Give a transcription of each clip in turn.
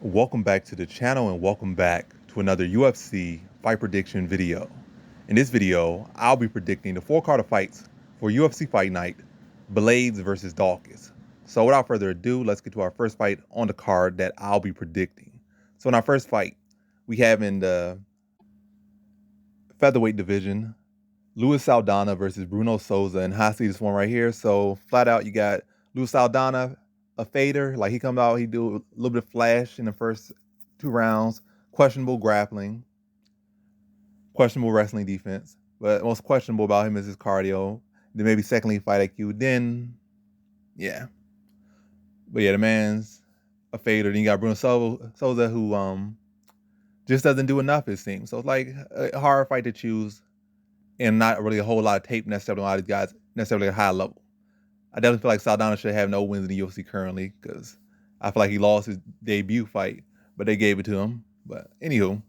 Welcome back to the channel and welcome back to another UFC fight prediction video. In this video, I'll be predicting the four-card fights for UFC Fight Night, Blaydes versus Dawkins. So without further ado, let's get to our first fight on the card that I'll be predicting. So in our first fight, we have in the featherweight division, Saldana versus Bruno Souza, and I see this one right here. So flat out, you got Saldana, a fader. Like he come out, he do a little bit of flash in the first two rounds. Questionable grappling, questionable wrestling defense. But most questionable about him is his cardio. Then maybe secondly, fight IQ. Then, yeah. But yeah, the man's a fader. Then you got Bruno Souza who just doesn't do enough, it seems. So it's like a hard fight to choose, and not really a whole lot of tape necessarily on a lot of these guys necessarily at a high level. I definitely feel like Saldana should have no wins in the UFC currently because I feel like he lost his debut fight, but they gave it to him. But anywho,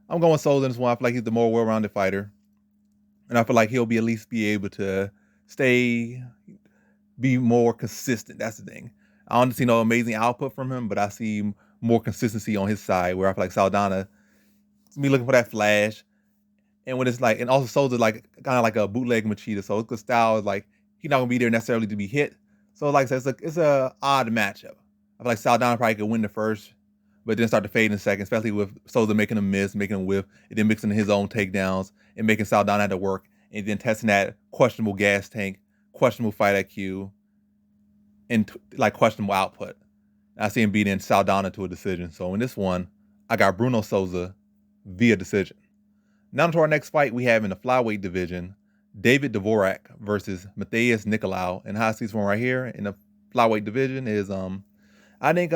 I'm going Souza in this one. I feel like he's the more well-rounded fighter, and I feel like he'll be at least be able to be more consistent. That's the thing. I don't see no amazing output from him, but I see more consistency on his side where I feel like Saldana, me looking for that flash. And when it's like, and also Souza like kind of like a bootleg Machida, so his style is like he's not gonna be there necessarily to be hit. So like I said, it's a odd matchup. I feel like Saldana probably could win the first, but then start to fade in the second, especially with Souza making a miss, making a whiff, and then mixing his own takedowns and making Saldana have to work, and then testing that questionable gas tank, questionable fight IQ, and like questionable output. I see him beating Saldana to a decision. So in this one, I got Bruno Souza via decision. Now to our next fight we have in the flyweight division, David Vorak versus Nikolai. And how I see this one right here in the flyweight division is I think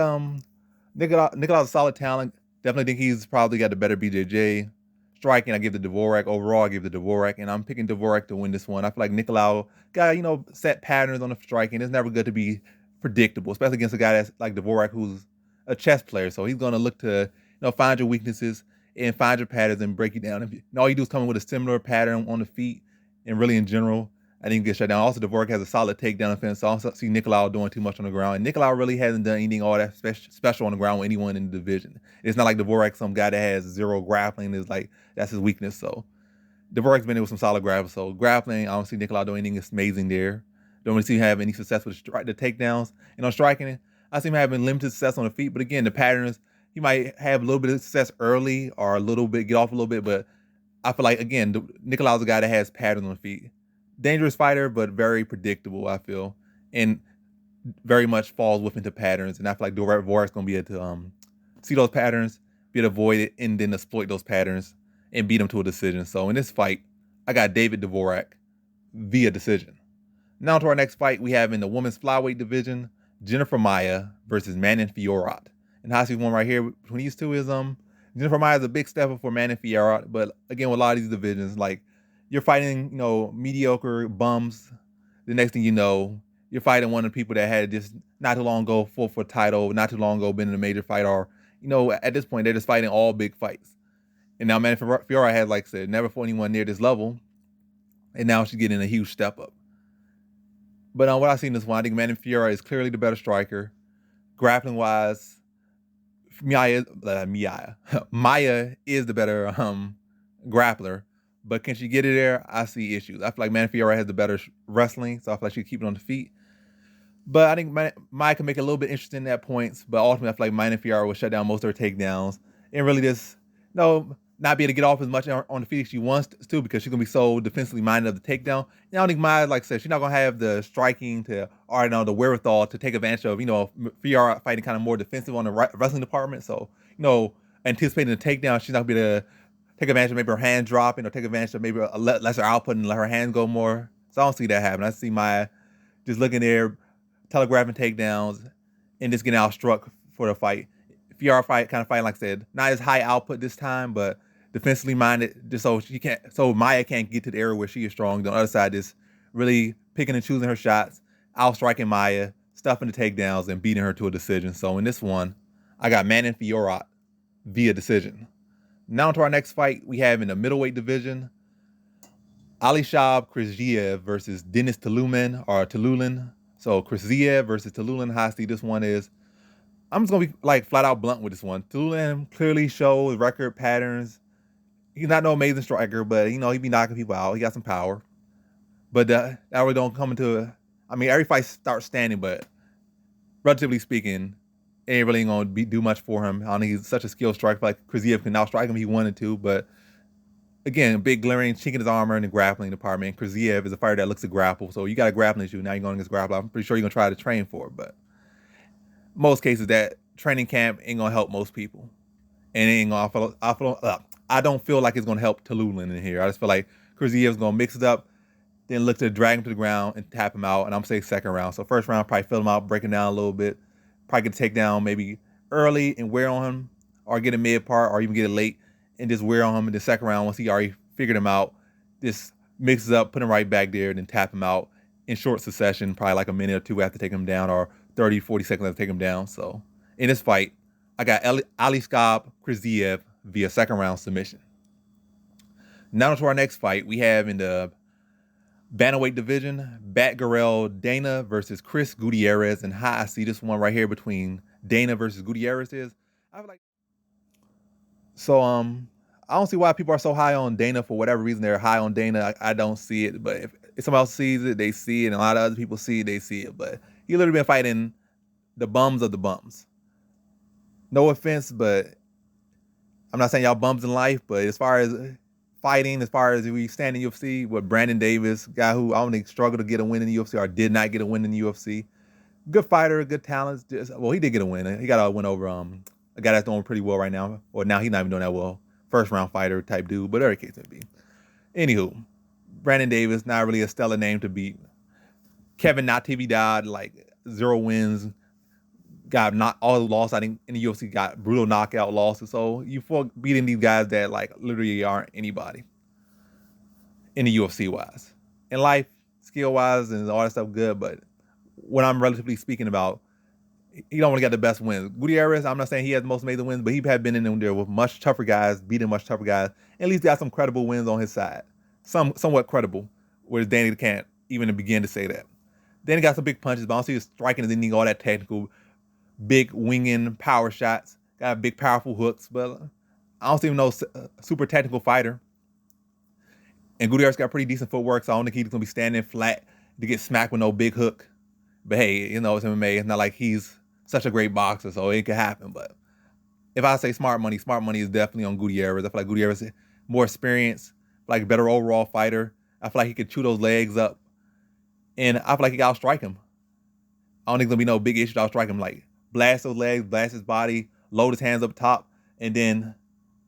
Nikolai's a solid talent. Definitely think he's probably got the better BJJ. Striking, I give the Dvorak. Overall, I give the Dvorak, and I'm picking Dvorak to win this one. I feel like Nikolai got, set patterns on the striking. It's never good to be predictable, especially against a guy that's like Dvorak, who's a chess player. So he's gonna look to, find your weaknesses and find your patterns and break you down. And all you do is come in with a similar pattern on the feet and really in general, I think you get shut down. Also, Vorak has a solid takedown offense. So I also see Nikolai doing too much on the ground. And Nikolai really hasn't done anything all that special on the ground with anyone in the division. It's not like Vorak, some guy that has zero grappling, is like, that's his weakness. So Vorak's been in with some solid grappling. So grappling, I don't see Nikolai doing anything amazing there. Don't really see him having any success with the takedowns. And on striking, I see him having limited success on the feet. But again, the patterns, he might have a little bit of success early or a little bit, get off a little bit. But I feel like, again, Nikolai's a guy that has patterns on the feet. Dangerous fighter, but very predictable, I feel. And very much falls within patterns. And I feel like Vorak's going to be able to see those patterns, be able to avoid it, and then exploit those patterns and beat him to a decision. So in this fight, I got David Vorak via decision. Now to our next fight, we have in the women's flyweight division, Jennifer Maia versus Fiora. And how I see one right here between these two is Jennifer Maia is a big step up for Fiora, but again, with a lot of these divisions, like you're fighting, mediocre bums. The next thing you know, you're fighting one of the people that had just not too long ago fought for a title, not too long ago been in a major fight, or at this point they're just fighting all big fights. And now Fiora has, like I said, never fought anyone near this level, and now she's getting a huge step up. But what I've seen this one, I think Fiora is clearly the better striker. Grappling wise, Maia is the better grappler. But can she get it there? I see issues. I feel like Fiora has the better wrestling, so I feel like she can keep it on the feet. But I think Maia can make it a little bit interesting at points. But ultimately, I feel like Fiora will shut down most of her takedowns and really just, not be able to get off as much on the feet as she wants to, because she's going to be so defensively minded of the takedown. And I don't think Maia, like I said, she's not going to have the striking or the wherewithal to take advantage of, Fiora fighting kind of more defensive on the wrestling department. So, anticipating the takedown, she's not going to be able to take advantage of maybe her hand dropping, or take advantage of maybe a lesser output and let her hand go more. So I don't see that happen. I see Maia just looking there, telegraphing takedowns, and just getting outstruck for the fight. Fiora kind of fighting, like I said, not as high output this time, but defensively minded, just so Maia can't get to the area where she is strong. On the other side, just really picking and choosing her shots, outstriking Maia, stuffing the takedowns, and beating her to a decision. So in this one, I got Fiora via decision. Now to our next fight, we have in the middleweight division, Alisher Krzyziev versus Tallulah. So Krzyziev versus Tallulah. How I see this one is, I'm just gonna be like flat out blunt with this one. Tallulah clearly shows record patterns. He's not no amazing striker, but he be knocking people out. He got some power. But that really don't come into. I mean, every fight starts standing, but relatively speaking, it ain't really gonna do much for him. I don't think he's such a skilled striker. Like Krzyziev can outstrike him if he wanted to, but again, a big glaring chink in his armor in the grappling department. Krzyziev is a fighter that looks to grapple, so you got a grappling issue. Now you're going against grapple. I'm pretty sure you're gonna try to train for it, but most cases that training camp ain't gonna help most people, and it ain't gonna. I don't feel like it's gonna help Tallulah in here. I just feel like Krzyziev's gonna mix it up, then look to drag him to the ground and tap him out. And I'm gonna say second round. So first round, probably fill him out, break him down a little bit, probably get a takedown maybe early and wear on him, or get a mid part, or even get it late and just wear on him in the second round once he already figured him out. Just mix it up, put him right back there, and then tap him out in short succession, probably like a minute or two after taking him down, or 30, 40 seconds after taking him down. So in this fight, I got Azkarov Krzyziev via second round submission. Now to our next fight, we have in the bantamweight division, Batgirl Dana versus Chris Gutierrez. And how I see this one right here between Dana versus Gutierrez is, I like. So I don't see why people are so high on Dana. For whatever reason, they're high on Dana. I don't see it, but if somebody else sees it, they see it, and a lot of other people see it, they see it. But he literally been fighting the bums of the bums. No offense, but I'm not saying y'all bums in life, but as far as fighting, as far as we stand in UFC with Brandon Davis, guy who I don't think struggled to get a win in the UFC or did not get a win in the UFC. Good fighter, good talent. Well, he did get a win. He got a win over a guy that's doing pretty well right now. Or now he's not even doing that well. First round fighter type dude, but every case may be. Anywho, Brandon Davis, not really a stellar name to beat. Kevin Latifi died, like 0 wins. Got not all the losses. I think in the UFC got brutal knockout losses. So you for beating these guys that like literally aren't anybody in the UFC wise. In life, skill wise and all that stuff good, but when I'm relatively speaking about, he don't want to get the best wins. Gutierrez, I'm not saying he has the most amazing wins, but he had been in there with much tougher guys, beating much tougher guys. At least got some credible wins on his side. Somewhat credible, whereas Danny can't even begin to say that. Danny got some big punches, but I don't see his striking as anything all that technical. Big winging power shots, got big powerful hooks, but I don't see him no super technical fighter. And Gutierrez got pretty decent footwork, so I don't think he's gonna be standing flat to get smacked with no big hook. But hey, it's MMA. It's not like he's such a great boxer, so it could happen. But if I say smart money is definitely on Gutierrez. I feel like Gutierrez is more experienced, like a better overall fighter. I feel like he could chew those legs up, and I feel like he can outstrike him. I don't think there's gonna be no big issue to outstrike him. Like blast those legs, blast his body, load his hands up top, and then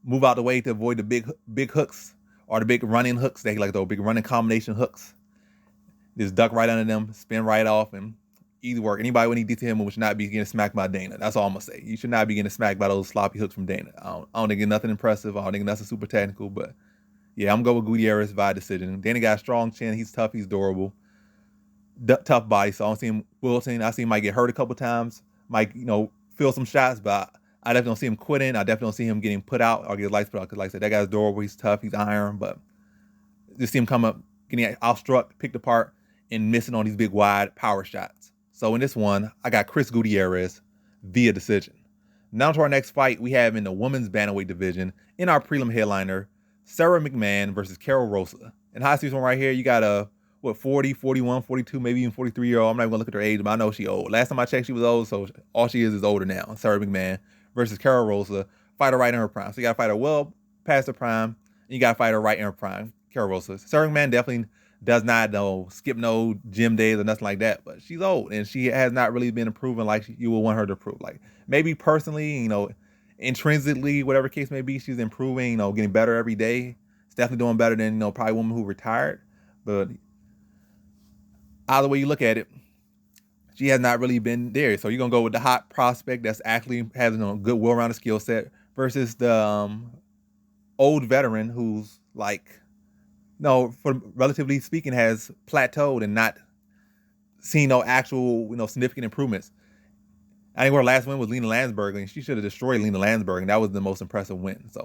move out the way to avoid the big hooks or the big running hooks. They like those big running combination hooks. Just duck right under them, spin right off, and easy work. Anybody with any detail should not be getting smacked by Dana. That's all I'm gonna say. You should not be getting smacked by those sloppy hooks from Dana. I don't think it's nothing impressive. I don't think nothing super technical, but yeah, I'm going with Gutierrez via decision. Dana got a strong chin. He's tough. He's durable. Tough body. So I don't see him wilting. I see him might get hurt a couple times. Might, feel some shots, but I definitely don't see him quitting. I definitely don't see him getting put out or get lights put out. Because like I said, that guy's durable. He's tough. He's iron. But just see him come up, getting outstruck, picked apart, and missing on these big, wide power shots. So in this one, I got Chris Gutierrez via decision. Now to our next fight, we have in the women's bantamweight division, in our prelim headliner, Sarah McMahon versus Carol Rosa. And how I see this one right here, you got a 40, 41, 42, maybe even 43-year-old. I'm not even gonna look at her age, but I know she old. Last time I checked, she was old, so all she is older now. Sarah McMahon versus Carol Rosa, fighter right in her prime. So you gotta fight her well past her prime, and you gotta fight her right in her prime. Carol Rosa. Sarah McMahon definitely does not skip no gym days or nothing like that, but she's old and she has not really been improving like you would want her to improve. Like maybe personally, intrinsically, whatever case may be, she's improving, getting better every day. It's definitely doing better than, probably a woman who retired, but either way you look at it, she has not really been there. So you're going to go with the hot prospect that's actually having a good, well-rounded skill set versus the old veteran who's for relatively speaking, has plateaued and not seen no actual, significant improvements. I think her last win was Lena Landsberg, and she should have destroyed Lena Landsberg, and that was the most impressive win. So,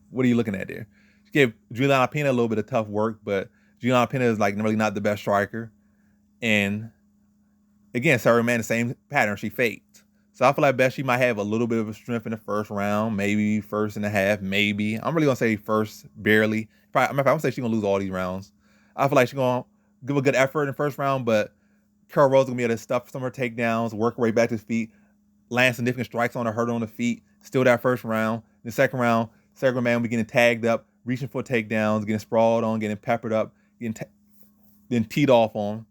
what are you looking at there? She gave Juliana Pena a little bit of tough work, but Juliana Pena is, really not the best striker. And, again, Sarah McMahon, the same pattern. She fades. So I feel like Beth, she might have a little bit of a strength in the first round, maybe first and a half, maybe. I'm really gonna say first, barely. Probably, I'm gonna say she's gonna lose all these rounds. I feel like she's gonna give a good effort in the first round, but Carol Rose gonna be able to stuff some of her takedowns, work her way back to his feet, land significant strikes on her, hurt her on the feet, steal that first round. In the second round, Sarah Man will be getting tagged up, reaching for takedowns, getting sprawled on, getting peppered up, then teed off on,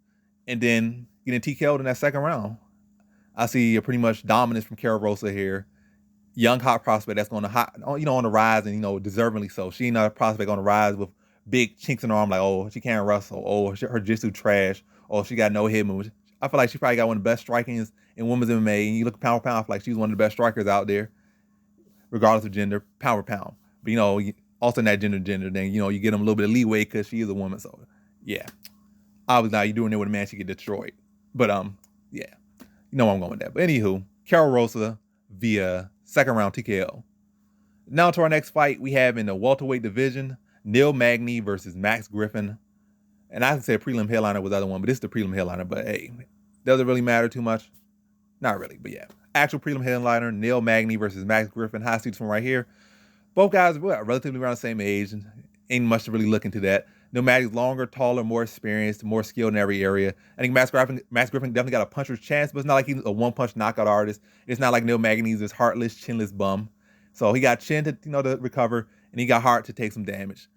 and then getting TKO'd in that second round. I see a pretty much dominance from Carol Rosa here. Young hot prospect that's on the rise, and deservingly so. She not a prospect on the rise with big chinks in her arm, like, oh, she can't wrestle, oh, her jiu-jitsu trash, oh, she got no hit moves. I feel like she probably got one of the best strikings in women's MMA. And you look pound for pound, I feel like she's one of the best strikers out there, regardless of gender, pound for pound. But also in that gender, then you get them a little bit of leeway because she is a woman. So yeah, obviously now you're doing it with a man, she get destroyed. But yeah, you know where I'm going with that. But anywho, Carol Rosa via second round TKO. Now to our next fight, we have in the welterweight division, Magny versus Max Griffin. And I can say a prelim headliner was the other one, but this is the prelim headliner. But hey, doesn't really matter too much. Not really, but yeah. Actual prelim headliner, Magny versus Max Griffin. How I see this one right here. Both guys were relatively around the same age. And ain't much to really look into that. Magny's longer, taller, more experienced, more skilled in every area. I think Max Griffin definitely got a puncher's chance, but it's not like he's a one-punch knockout artist. It's not like Magny's this heartless, chinless bum. So he got chin to recover, and he got heart to take some damage.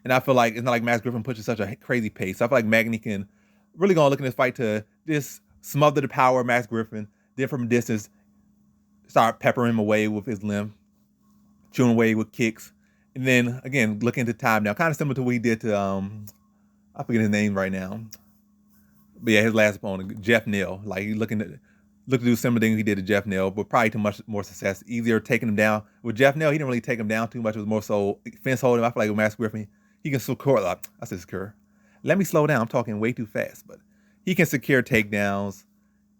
And I feel like it's not like Max Griffin pushes such a crazy pace. So I feel like Magny can really gonna look in this fight to just smother the power of Max Griffin, then from a distance start peppering him away with his limb, chewing away with kicks, and then again looking into time now, kind of similar to what he did to I forget his name right now, but yeah, his last opponent, Jeff Neal. Like he looking to do similar things he did to Jeff Neal, but probably too much more success, easier taking him down. With Jeff Neal, he didn't really take him down too much. It was more so fence holding. I feel like with Max Griffin, he can secure. I said secure. Let me slow down. I'm talking way too fast, but he can secure takedowns.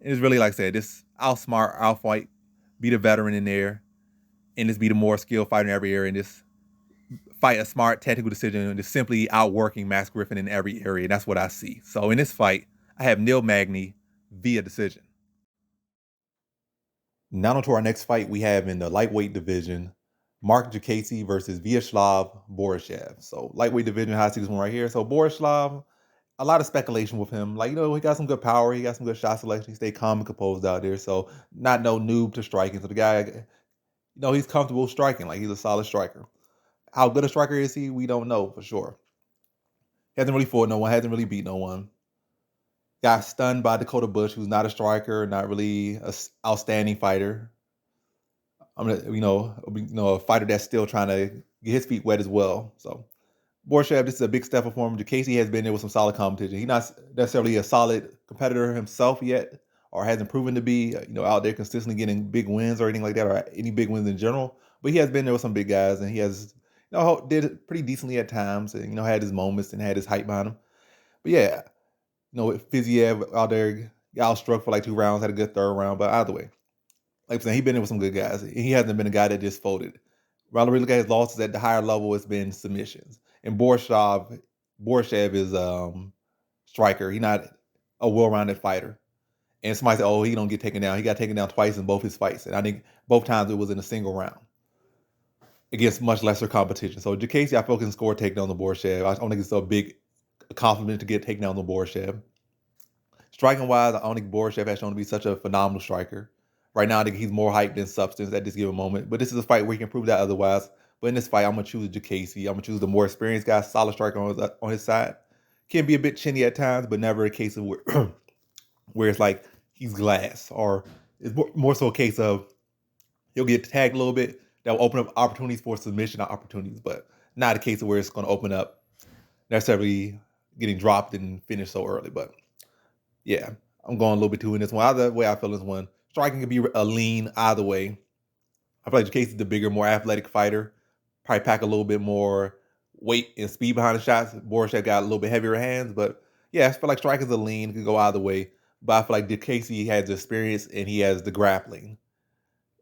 It's really, like I said, just outsmart, outfight, be the veteran in there, and just be the more skilled fighter in every area, and just fight a smart tactical decision and just simply outworking Max Griffin in every area. And that's what I see. So in this fight, I have Magny via decision. Now to our next fight, we have in the lightweight division, Mark Jacasey versus Vyacheslav Borschev. So lightweight division, how I see this one right here. So Borschev, a lot of speculation with him. Like, he got some good power. He got some good shot selection. He stayed calm and composed out there. So not no noob to striking. So the guy, he's comfortable striking. Like, he's a solid striker. How good a striker is he? We don't know for sure. Hasn't really fought no one. Hasn't really beat no one. Got stunned by Dakota Bush, who's not a striker, not really an outstanding fighter. A fighter that's still trying to get his feet wet as well. So Borschev, this is a big step for him. Jacasey has been there with some solid competition. He's not necessarily a solid competitor himself yet, or hasn't proven to be, out there consistently getting big wins or anything like that, or any big wins in general. But he has been there with some big guys, and he has, did it pretty decently at times, and had his moments and had his hype behind him. But yeah, Fiziev out there got outstruck for like 2 rounds, had a good third round, but either way, like I'm saying, he's been there with some good guys. He hasn't been a guy that just folded. Rather, we look at his losses at the higher level, it's been submissions. And Borschev is striker. He's not a well-rounded fighter. And somebody said, oh, he don't get taken down. He got taken down twice in both his fights. And I think both times it was in a single round against much lesser competition. So Jacasey, I feel, can score takedown on Borschev. I don't think it's a big compliment to get taken down on Borschev. Striking-wise, I don't think Borschev has shown to be such a phenomenal striker. Right now, I think he's more hype than substance at this given moment. But this is a fight where he can prove that otherwise. But in this fight, I'm going to choose Jacasey. I'm going to choose the more experienced guy, solid striker on his side. Can be a bit chinny at times, but never a case of where it's like he's glass. Or it's more so a case of he'll get tagged a little bit. That will open up opportunities for submission opportunities. But not a case of where it's going to open up necessarily getting dropped and finished so early. But yeah, I'm going a little bit too in this one. Either way I feel this one. Striking can be a lean either way. I feel like Jacasey's the bigger, more athletic fighter. Probably pack a little bit more weight and speed behind the shots. Borschev got a little bit heavier hands. But yeah, I feel like striking's a lean. It can go either way. But I feel like Jacasey has the experience and he has the grappling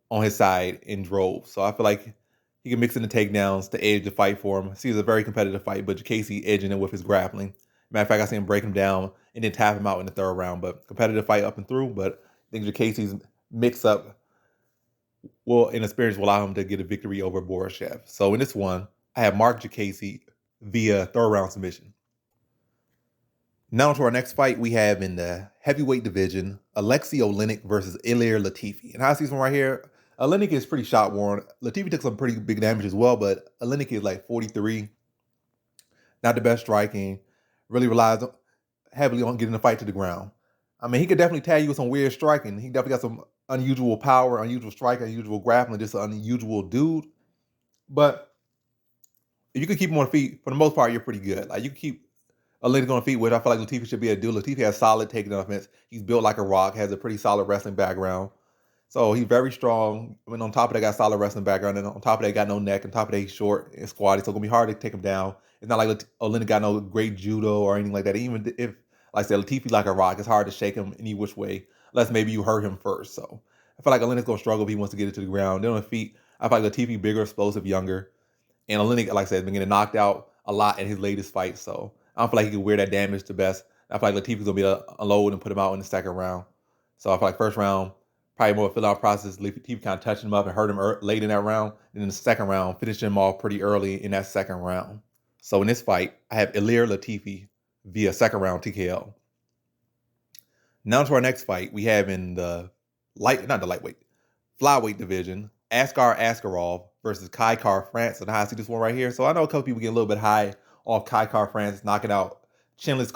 on his side in droves. So I feel like he can mix in the takedowns to edge the fight for him. See, it's a very competitive fight, but Jacasey edging it with his grappling. Matter of fact, I see him break him down and then tap him out in the third round. But competitive fight up and through. But I think Jacasey's mix up in experience will allow him to get a victory over Borschev. So in this one, I have Mark Jacasey via third round submission. Now to our next fight, we have in the heavyweight division, Alexei Olynyk versus Ilir Latifi. And how I see this one right here, Olynyk is pretty shot worn. Latifi took some pretty big damage as well, but Olynyk is like 43, not the best striking, really relies heavily on getting the fight to the ground. I mean, he could definitely tag you with some weird striking. He definitely got some unusual power, unusual striking, unusual grappling, just an unusual dude. But if you could keep him on feet, for the most part, you're pretty good. Like, you can keep Olynyk on feet, which I feel like Latifi should be able to do. Latifi has solid takedown offense. He's built like a rock, has a pretty solid wrestling background. So he's very strong. I mean, on top of that, got solid wrestling background. And on top of that, got no neck. On top of that, he's short and squatty. So it's going to be hard to take him down. It's not like Olynyk got no great judo or anything like that. Even if, like I said, Latifi like a rock, it's hard to shake him any which way, unless maybe you hurt him first. So I feel like Olynyk's going to struggle if he wants to get it to the ground. Then on the feet, I feel like Latifi bigger, explosive, younger. And Olynyk, like I said, has been getting knocked out a lot in his latest fight. So I don't feel like he can wear that damage the best. I feel like Latifi's going to be able to unload and put him out in the second round. So I feel like first round, probably more fill-out process. Latifi kind of touching him up and hurt him late in that round. And in the second round, finishing him off pretty early in that second round. So in this fight, I have Ilir Latifi via second round TKO. Now to our next fight, we have in the flyweight division, Azkarov versus Kai Kara-France. And how I see this one right here. So I know a couple people get a little bit high off Kai Kara-France knocking out chinless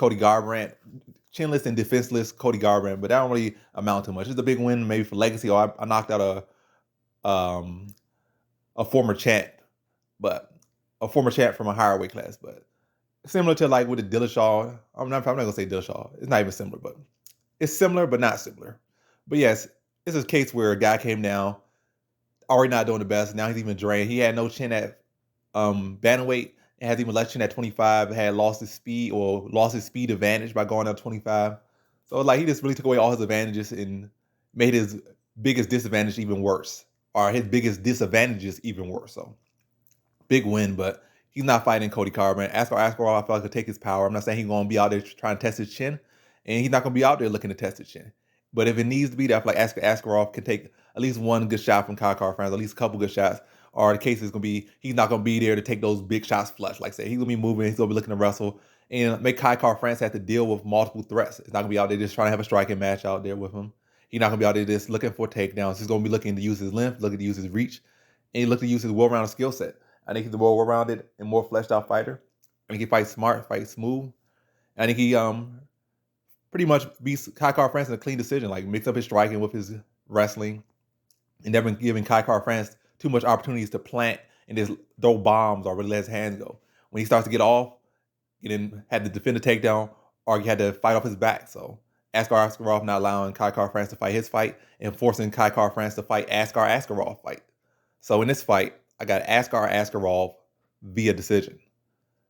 and defenseless Cody Garbrandt, but that don't really amount to much. It's a big win maybe for legacy. Or I knocked out a former champ, from a higher weight class, but similar to like with the Dillashaw. I'm not gonna say Dillashaw. It's not even similar, but it's similar but not similar. But yes, it's a case where a guy came down, already not doing the best. Now he's even drained. He had no chin at bantamweight. It has even less chin at 25. Had lost his speed advantage by going up 25. So like he just really took away all his advantages and made his biggest disadvantage even worse, or his biggest disadvantages even worse. So big win, but he's not fighting Cody Garbrandt. Azkarov, I feel like could take his power. I'm not saying he's going to be out there trying to test his chin, and he's not going to be out there looking to test his chin. But if it needs to be, I feel like Azkarov can take at least one good shot from Kai Kara-France, at least a couple good shots. Or the case is going to be, he's not going to be there to take those big shots flush. Like I said, he's going to be moving, he's going to be looking to wrestle, and make Kai Kara-France have to deal with multiple threats. It's not going to be out there just trying to have a striking match out there with him. He's not going to be out there just looking for takedowns. He's going to be looking to use his length, looking to use his reach, and look to use his well-rounded skill set. I think he's a more well-rounded and more fleshed-out fighter. I think he fights smart, fights smooth. I think he pretty much beats Kai Kara-France in a clean decision, like mix up his striking with his wrestling, and never giving Kai Kara-France too much opportunities to plant and just throw bombs or really let his hands go. When he starts to get off, he then had to defend the takedown, or he had to fight off his back. So Azkarov not allowing Kai Kara-France to fight his fight and forcing Kai Kara-France to fight Azkarov fight. So in this fight, I got Azkarov via decision.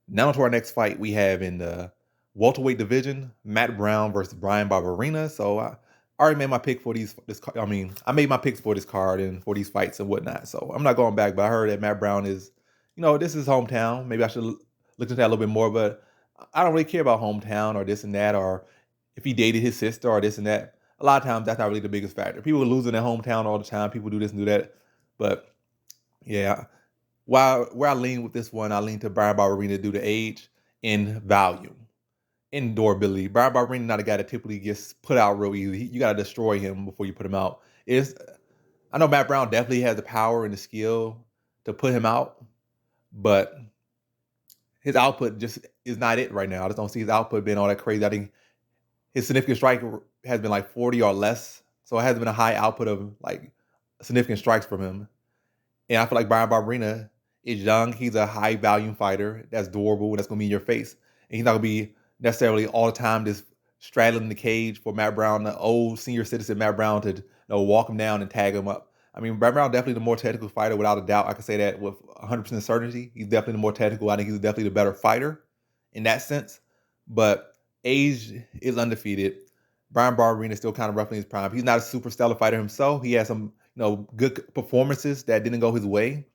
Now to our next fight, we have in the welterweight division, Matt Brown versus Bryan Barberena. So I already made my pick for I made my picks for this card and for these fights and whatnot. So I'm not going back, but I heard that Matt Brown is, this is hometown. Maybe I should look into that a little bit more, but I don't really care about hometown or this and that, or if he dated his sister or this and that. A lot of times that's not really the biggest factor. People are losing their hometown all the time. People do this and do that. But yeah, where I lean with this one, I lean to Bryan Barberena due to age and volume. And durability. Bryan Barberena not a guy that typically gets put out real easy. You got to destroy him before you put him out. I know Matt Brown definitely has the power and the skill to put him out, but his output just is not it right now. I just don't see his output being all that crazy. I think his significant strike has been like 40 or less, so it hasn't been a high output of like significant strikes from him. And I feel like Bryan Barberena is young. He's a high volume fighter that's durable, that's going to be in your face. And he's not going to be necessarily all the time just straddling the cage for Matt Brown, the old senior citizen Matt Brown, to walk him down and tag him up. I mean, Matt Brown definitely the more technical fighter without a doubt. I can say that with 100% certainty. He's definitely the more technical. I think he's definitely the better fighter in that sense. But age is undefeated. Bryan Barberena is still kind of roughly in his prime. He's not a super stellar fighter himself. He has some good performances that didn't go his way.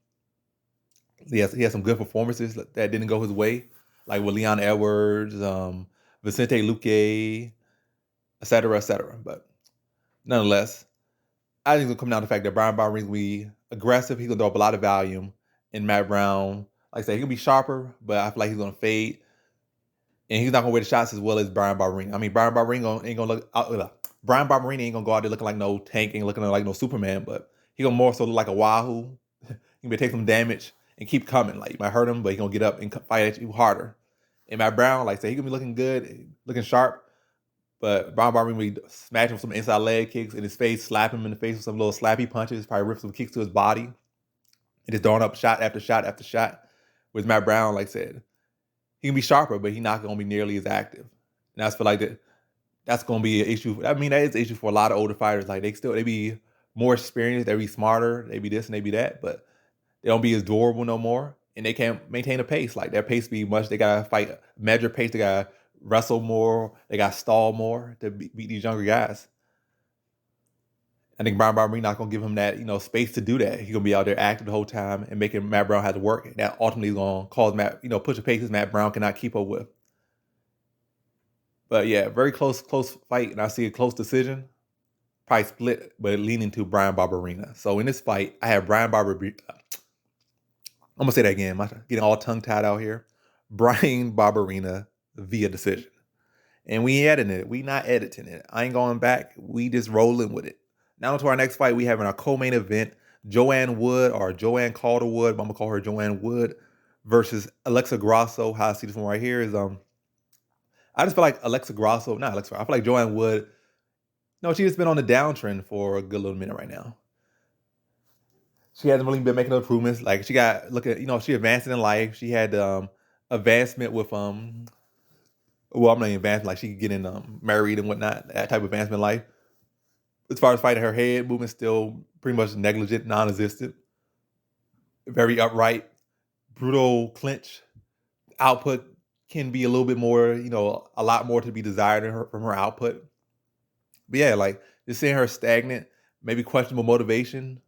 He has some good performances that didn't go his way, like with Leon Edwards, Vicente Luque, et cetera, et cetera. But nonetheless, I think it's gonna come down to the fact that Brian Barberina's gonna be aggressive. He's gonna throw up a lot of volume, and Matt Brown, like I said, he can be sharper, but I feel like he's gonna fade, and he's not gonna wear the shots as well as Brian Barberina. I mean, Brian Barberina ain't gonna look. Brian Barberina ain't gonna go out there looking like no tank, ain't looking like no Superman, but he gonna more so look like a Wahoo. He may take some damage and keep coming. Like, you might hurt him, but he gonna get up and fight at you harder. And Matt Brown, like I said, he gonna be looking good, looking sharp. But Brian Barberina will smash him with some inside leg kicks in his face, slap him in the face with some little slappy punches, probably rip some kicks to his body, and just throwing up shot after shot after shot. Whereas Matt Brown, like I said, he can be sharper, but he's not gonna be nearly as active. And I feel like that's gonna be an issue. I mean, that is an issue for a lot of older fighters. Like, they be more experienced, they be smarter, they be this and they be that, but they don't be as durable no more, and they can't maintain a pace. Like, their pace be much. They gotta fight measure pace. They gotta wrestle more. They gotta stall more to beat these younger guys. I think Brian Barberina not gonna give him that space to do that. He's gonna be out there active the whole time and making Matt Brown have to work. And that ultimately is gonna cause Matt push the paces Matt Brown cannot keep up with. But yeah, very close fight, and I see a close decision. Probably split, but leaning to Brian Barberina. So in this fight, I have Brian Barberina. I'm gonna say that again. I'm getting all tongue tied out here. Brian Barberina via decision, and we editing it. We not editing it. I ain't going back. We just rolling with it. Now to our next fight. We have in our co-main event Joanne Wood, or Joanne Calderwood, but I'm gonna call her Joanne Wood, versus Alexa Grosso. How I see this one right here is I just feel like Alexa Grosso, not Alexa. I feel like Joanne Wood. No, she's just been on the downtrend for a good little minute right now. She hasn't really been making no improvements. Like, she got she advancing in life. She had advancement with well, I'm not even advancing, like she could get in married and whatnot, that type of advancement in life. As far as fighting, her head movement still pretty much negligent, non-existent. Very upright, brutal clinch. Output can be a little bit more, a lot more to be desired from her output. But yeah, like, just seeing her stagnant, maybe questionable motivation,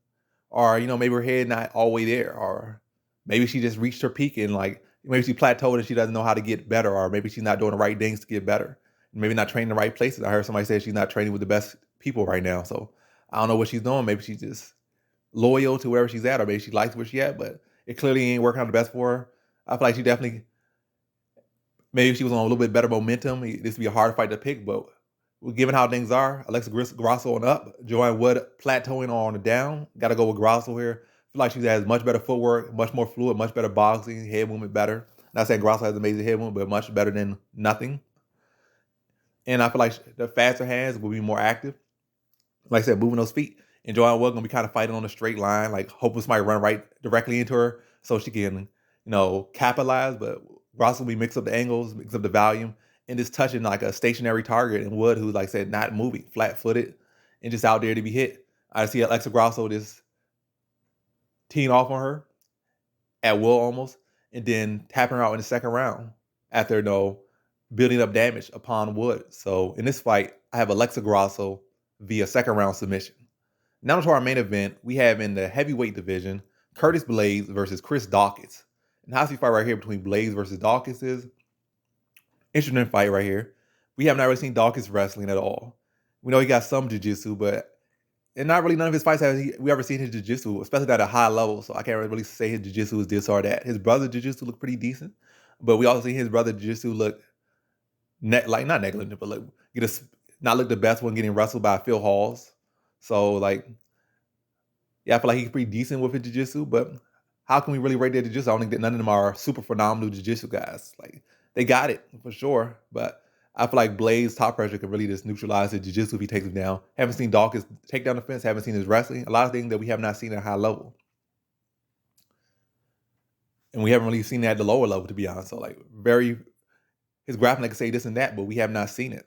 or maybe her head not all the way there, or maybe she just reached her peak and like maybe she plateaued and she doesn't know how to get better, or maybe she's not doing the right things to get better, maybe not training the right places. I heard somebody say she's not training with the best people right now, so I don't know what she's doing. Maybe she's just loyal to wherever she's at, or maybe she likes where she's at, but it clearly ain't working out the best for her. I feel like she definitely, maybe if she was on a little bit better momentum, this would be a hard fight to pick, but given how things are, Alexa Grosso on up, Joanne Wood plateauing on the down. Got to go with Grosso here. I feel like she has much better footwork, much more fluid, much better boxing, head movement better. Not saying Grosso has amazing head movement, but much better than nothing. And I feel like the faster hands will be more active. Like I said, moving those feet. And Joanne Wood gonna be kind of fighting on a straight line, like hoping somebody run right directly into her so she can, capitalize. But Grosso will be mix up the angles, mix up the volume, and just touching like a stationary target. And Wood, who's like I said, not moving, flat-footed, and just out there to be hit. I see Alexa Grosso just teeing off on her at will almost, and then tapping her out in the second round after building up damage upon Wood. So in this fight, I have Alexa Grosso via second round submission. Now to our main event, we have in the heavyweight division Curtis Blaydes versus Chris Dawkins. And how fight right here between Blaydes versus Dawkins is interesting fight right here. We have not really seen Dawkins wrestling at all. We know he got some jiu-jitsu, and not really none of his fights have we ever seen his jiu-jitsu, especially at a high level. So I can't really say his jiu-jitsu is this or that. His brother's jiu-jitsu looked pretty decent, but we also see his brother's jiu-jitsu look like not negligent, but not look the best when getting wrestled by Phil Halls. So like, yeah, I feel like he's pretty decent with his jiu-jitsu, but how can we really rate their jiu-jitsu? I don't think that none of them are super phenomenal jiu-jitsu guys. Like, they got it for sure, but I feel like Blaydes' top pressure could really just neutralize his jiu-jitsu if he takes him down. Haven't seen Dawkins take down the fence, haven't seen his wrestling. A lot of things that we have not seen at a high level. And we haven't really seen that at the lower level, to be honest. So like, his grappling can say this and that, but we have not seen it.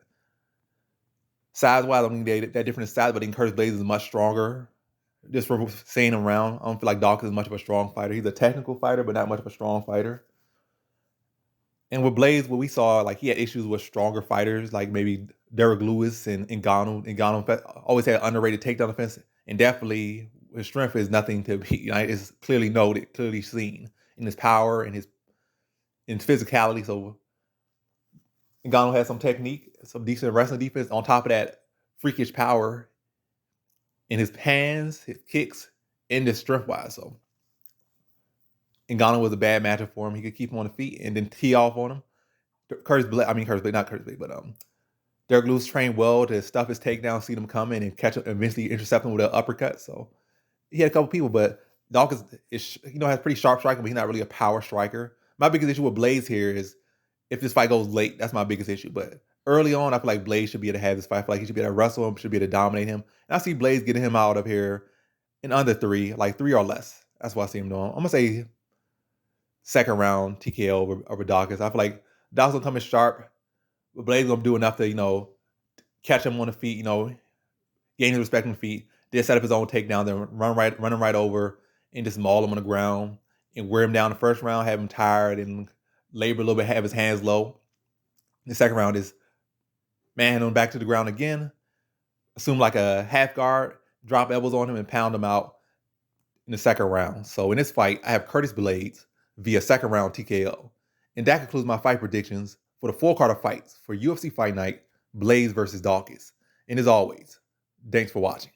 Size-wise, I mean, they're different in size, but I think Curtis Blaydes is much stronger. Just from seeing him around, I don't feel like Dawkins is much of a strong fighter. He's a technical fighter, but not much of a strong fighter. And with Blaydes, what we saw, like, he had issues with stronger fighters, like maybe Derek Lewis and Ngannou. Ngannou always had underrated takedown defense, and definitely his strength is nothing to be. It's clearly noted, clearly seen in his power and his physicality. So Ngannou had some technique, some decent wrestling defense. On top of that, freakish power in his hands, his kicks, and his strength-wise. So Ngannou was a bad matchup for him. He could keep him on the feet and then tee off on him. Derek Lewis trained well to stuff his takedown, see them coming, and catch him, eventually intercept him with an uppercut. So he had a couple people, but Dawkins is, has pretty sharp striking, but he's not really a power striker. My biggest issue with Blaydes here is if this fight goes late, that's my biggest issue. But early on, I feel like Blaydes should be able to have this fight. I feel like he should be able to wrestle him, should be able to dominate him. And I see Blaydes getting him out of here in under 3, like 3 or less. That's what I see him doing. I'm going to say second round TKO over Dawkins. I feel like Dawkins will come in sharp, but Blaydes going to do enough to, catch him on the feet, gain his respect on the feet, then set up his own takedown, then run him right over and just maul him on the ground and wear him down the first round, have him tired and labor a little bit, have his hands low. The second round is manhandle him back to the ground again, assume like a half guard, drop elbows on him and pound him out in the second round. So in this fight, I have Curtis Blaydes via second round TKO. And that concludes my fight predictions for the 4 card of fights for UFC Fight Night, Blaydes versus Daukaus. And as always, thanks for watching.